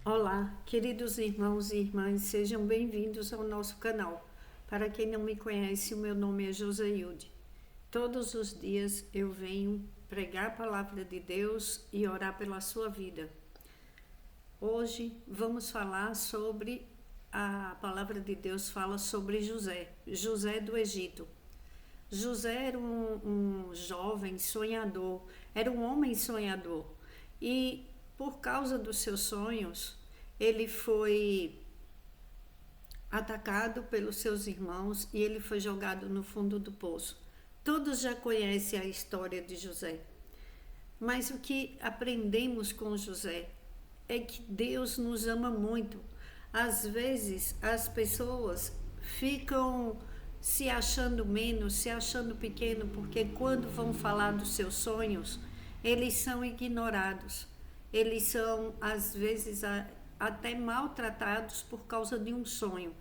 Olá, queridos irmãos e irmãs, sejam bem-vindos ao nosso canal. Para quem não me conhece, o meu nome é Josailde. Todos os dias eu venho pregar a palavra de Deus e orar pela sua vida. Hoje vamos falar sobre a palavra de Deus fala sobre José do Egito. José era um jovem sonhador, era um homem sonhador. E por causa dos seus sonhos, ele foi atacado pelos seus irmãos e ele foi jogado no fundo do poço. Todos já conhecem a história de José. Mas o que aprendemos com José é que Deus nos ama muito. Às vezes as pessoas ficam se achando menos, se achando pequeno, porque quando vão falar dos seus sonhos, eles são ignorados. Eles são, às vezes, até maltratados por causa de um sonho.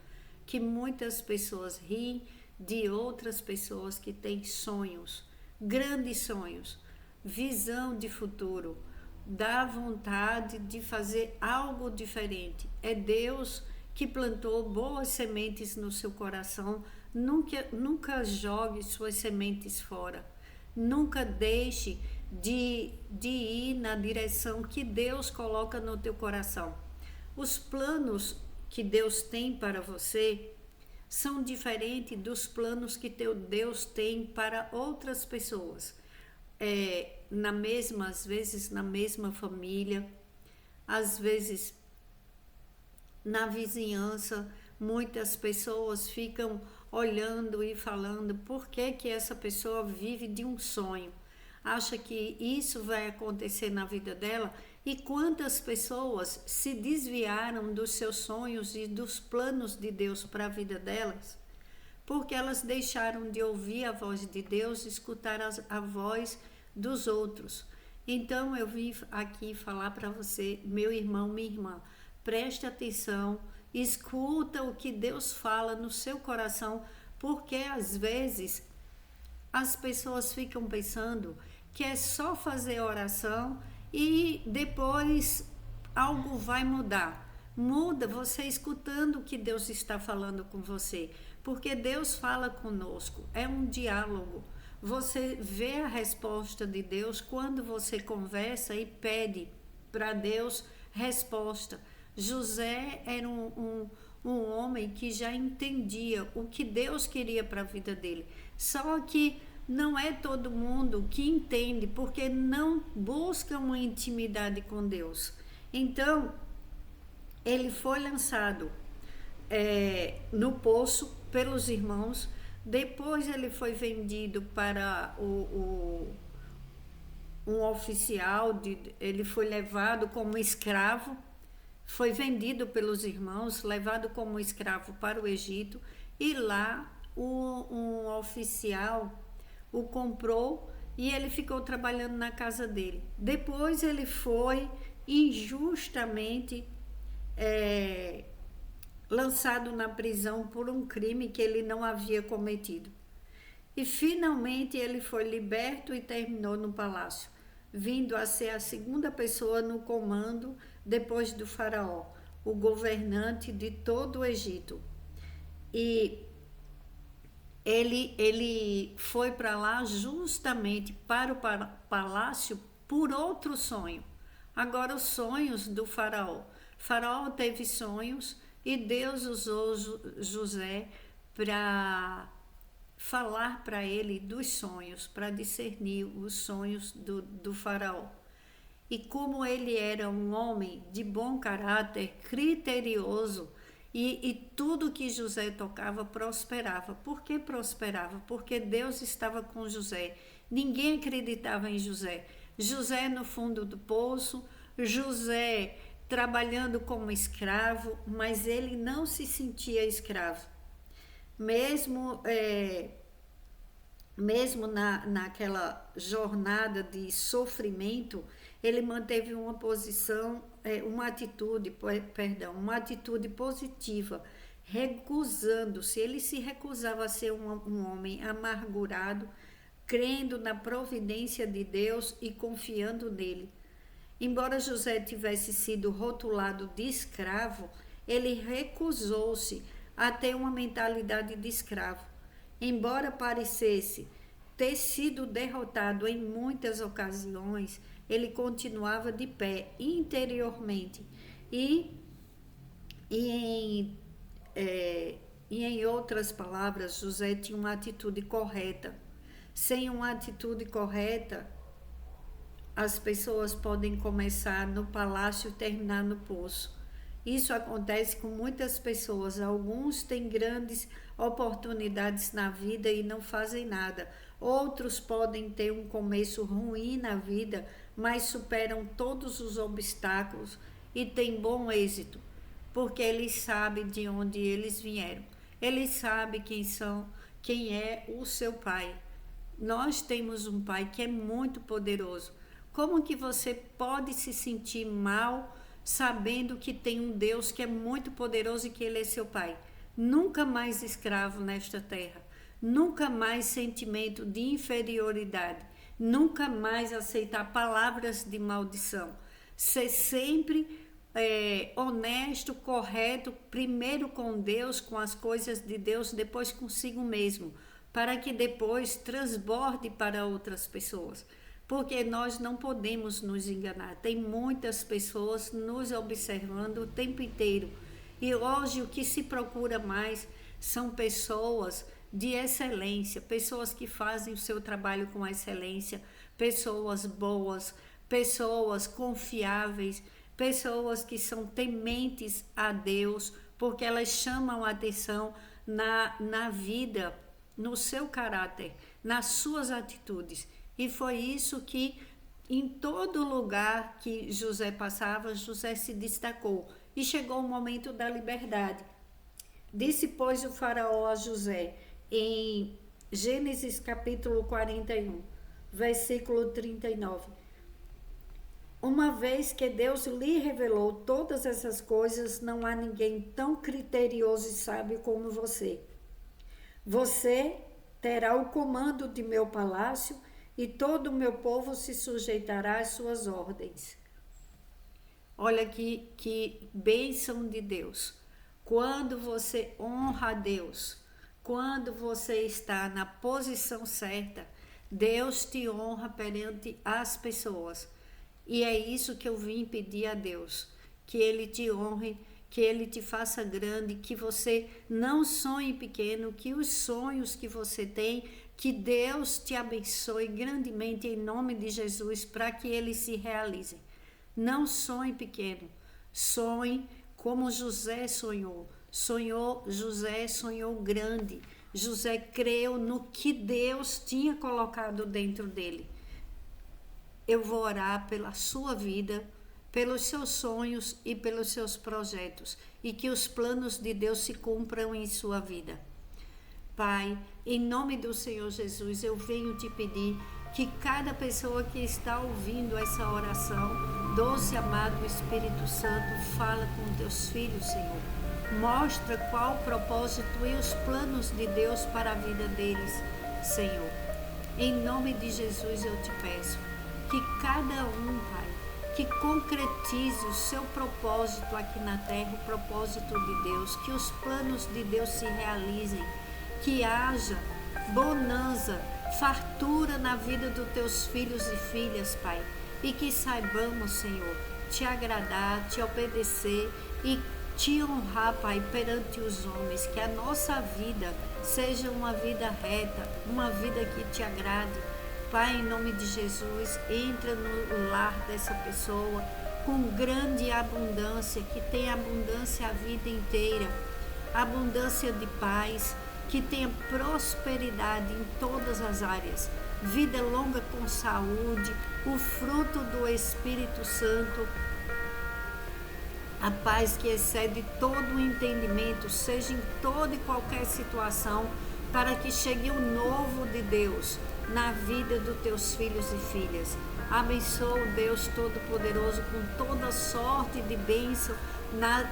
Que muitas pessoas riem de outras pessoas que têm sonhos, grandes sonhos, visão de futuro, dá vontade de fazer algo diferente. É Deus que plantou boas sementes no seu coração. Nunca jogue suas sementes fora. Nunca deixe de ir na direção que Deus coloca no teu coração. Os planos que Deus tem para você são diferentes dos planos que teu Deus tem para outras pessoas. Às vezes na mesma família, às vezes na vizinhança, muitas pessoas ficam olhando e falando por que essa pessoa vive de um sonho. Acha que isso vai acontecer na vida dela, e quantas pessoas se desviaram dos seus sonhos e dos planos de Deus para a vida delas, porque elas deixaram de ouvir a voz de Deus, escutar a voz dos outros. Então eu vim aqui falar para você, meu irmão, minha irmã, preste atenção, escuta o que Deus fala no seu coração, porque às vezes as pessoas ficam pensando que é só fazer oração e depois algo vai mudar. Muda você escutando o que Deus está falando com você, porque Deus fala conosco, é um diálogo. Você vê a resposta de Deus quando você conversa e pede para Deus resposta. José era um homem que já entendia o que Deus queria para a vida dele. Só que não é todo mundo que entende, porque não busca uma intimidade com Deus. Então, ele foi lançado no poço pelos irmãos. Depois ele foi vendido para um oficial, ele foi levado como escravo, foi vendido pelos irmãos, levado como escravo para o Egito, e lá um oficial o comprou e ele ficou trabalhando na casa dele. Depois ele foi injustamente lançado na prisão por um crime que ele não havia cometido. E finalmente ele foi liberto e terminou no palácio, vindo a ser a segunda pessoa no comando depois do faraó, o governante de todo o Egito. E ele foi para lá justamente para o palácio por outro sonho. Agora, os sonhos do faraó. Faraó teve sonhos e Deus usou José para falar para ele dos sonhos, para discernir os sonhos do faraó. E como ele era um homem de bom caráter, criterioso, e tudo que José tocava prosperava. Por que prosperava? Porque Deus estava com José. Ninguém acreditava em José. José no fundo do poço, José trabalhando como escravo, mas ele não se sentia escravo. Mesmo naquela jornada de sofrimento, ele manteve uma posição, uma atitude positiva, recusando-se. Ele se recusava a ser um homem amargurado, crendo na providência de Deus e confiando nele. Embora José tivesse sido rotulado de escravo, ele recusou-se a ter uma mentalidade de escravo. Embora parecesse ter sido derrotado em muitas ocasiões, ele continuava de pé interiormente e em outras palavras, José tinha uma atitude correta. Sem uma atitude correta, as pessoas podem começar no palácio e terminar no poço. Isso acontece com muitas pessoas. Alguns têm grandes oportunidades na vida e não fazem nada. Outros podem ter um começo ruim na vida, mas superam todos os obstáculos e têm bom êxito, porque eles sabem de onde eles vieram. Eles sabem quem é o seu pai. Nós temos um pai que é muito poderoso. Como que você pode se sentir mal sabendo que tem um Deus que é muito poderoso e que ele é seu pai? Nunca mais escravo nesta terra. Nunca mais sentimento de inferioridade. Nunca mais aceitar palavras de maldição. Ser sempre honesto, correto, primeiro com Deus, com as coisas de Deus, depois consigo mesmo, para que depois transborde para outras pessoas. Porque nós não podemos nos enganar. Tem muitas pessoas nos observando o tempo inteiro. E hoje o que se procura mais são pessoas de excelência, pessoas que fazem o seu trabalho com excelência, pessoas boas, pessoas confiáveis, pessoas que são tementes a Deus, porque elas chamam a atenção na vida, no seu caráter, nas suas atitudes. E foi isso que, em todo lugar que José passava, José se destacou. E chegou o momento da liberdade. Disse, pois, o faraó a José, em Gênesis capítulo 41, versículo 39. Uma vez que Deus lhe revelou todas essas coisas, não há ninguém tão criterioso e sábio como você. Você terá o comando de meu palácio e todo o meu povo se sujeitará às suas ordens. Olha que bênção de Deus. Quando você honra a Deus, quando você está na posição certa, Deus te honra perante as pessoas. E é isso que eu vim pedir a Deus, que Ele te honre, que Ele te faça grande, que você não sonhe pequeno, que os sonhos que você tem, que Deus te abençoe grandemente em nome de Jesus, para que eles se realizem. Não sonhe pequeno, sonhe como José sonhou. José sonhou grande. José creu no que Deus tinha colocado dentro dele. Eu vou orar pela sua vida, pelos seus sonhos e pelos seus projetos, e que os planos de Deus se cumpram em sua vida. Pai, em nome do Senhor Jesus, eu venho te pedir que cada pessoa que está ouvindo essa oração, doce amado Espírito Santo, fala com teus filhos, Senhor. Mostra qual o propósito e os planos de Deus para a vida deles, Senhor. Em nome de Jesus eu te peço que cada um, Pai, que concretize o seu propósito aqui na terra, o propósito de Deus, que os planos de Deus se realizem, que haja bonança, fartura na vida dos teus filhos e filhas, Pai, e que saibamos, Senhor, te agradar, te obedecer e te honrar, Pai, perante os homens, que a nossa vida seja uma vida reta, uma vida que te agrade. Pai, em nome de Jesus, entra no lar dessa pessoa com grande abundância, que tenha abundância a vida inteira, abundância de paz, que tenha prosperidade em todas as áreas, vida longa com saúde, o fruto do Espírito Santo, a paz que excede todo o entendimento, seja em toda e qualquer situação, para que chegue o novo de Deus na vida dos teus filhos e filhas. Abençoa o Deus Todo-Poderoso com toda sorte de bênção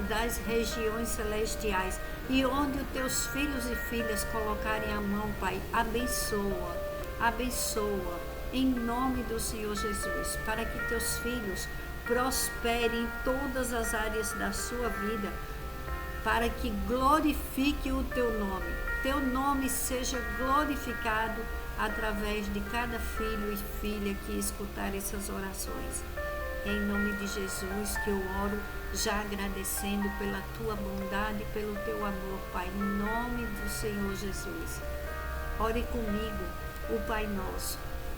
das regiões celestiais. E onde os teus filhos e filhas colocarem a mão, Pai, abençoa, abençoa, em nome do Senhor Jesus, para que teus filhos prospere em todas as áreas da sua vida, para que glorifique o teu nome. Teu nome seja glorificado através de cada filho e filha que escutar essas orações. É em nome de Jesus que eu oro, já agradecendo pela tua bondade e pelo teu amor, Pai, em nome do Senhor Jesus. Ore comigo o Pai Nosso.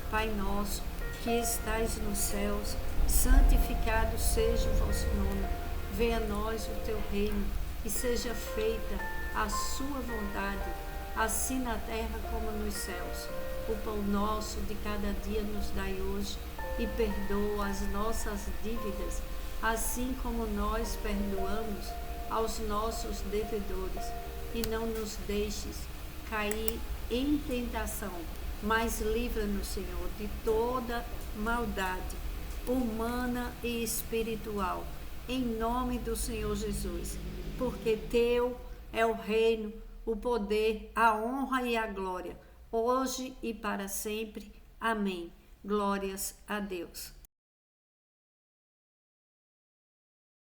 Pai nosso, que estais nos céus, santificado seja o vosso nome. Venha a nós o teu reino, e seja feita a sua vontade, assim na terra como nos céus. O pão nosso de cada dia nos dai hoje, e perdoa as nossas dívidas, assim como nós perdoamos aos nossos devedores. E não nos deixes cair em tentação, mas livra-nos, Senhor, de toda maldade, humana e espiritual, em nome do Senhor Jesus, porque teu é o reino, o poder, a honra e a glória, hoje e para sempre. Amém. Glórias a Deus.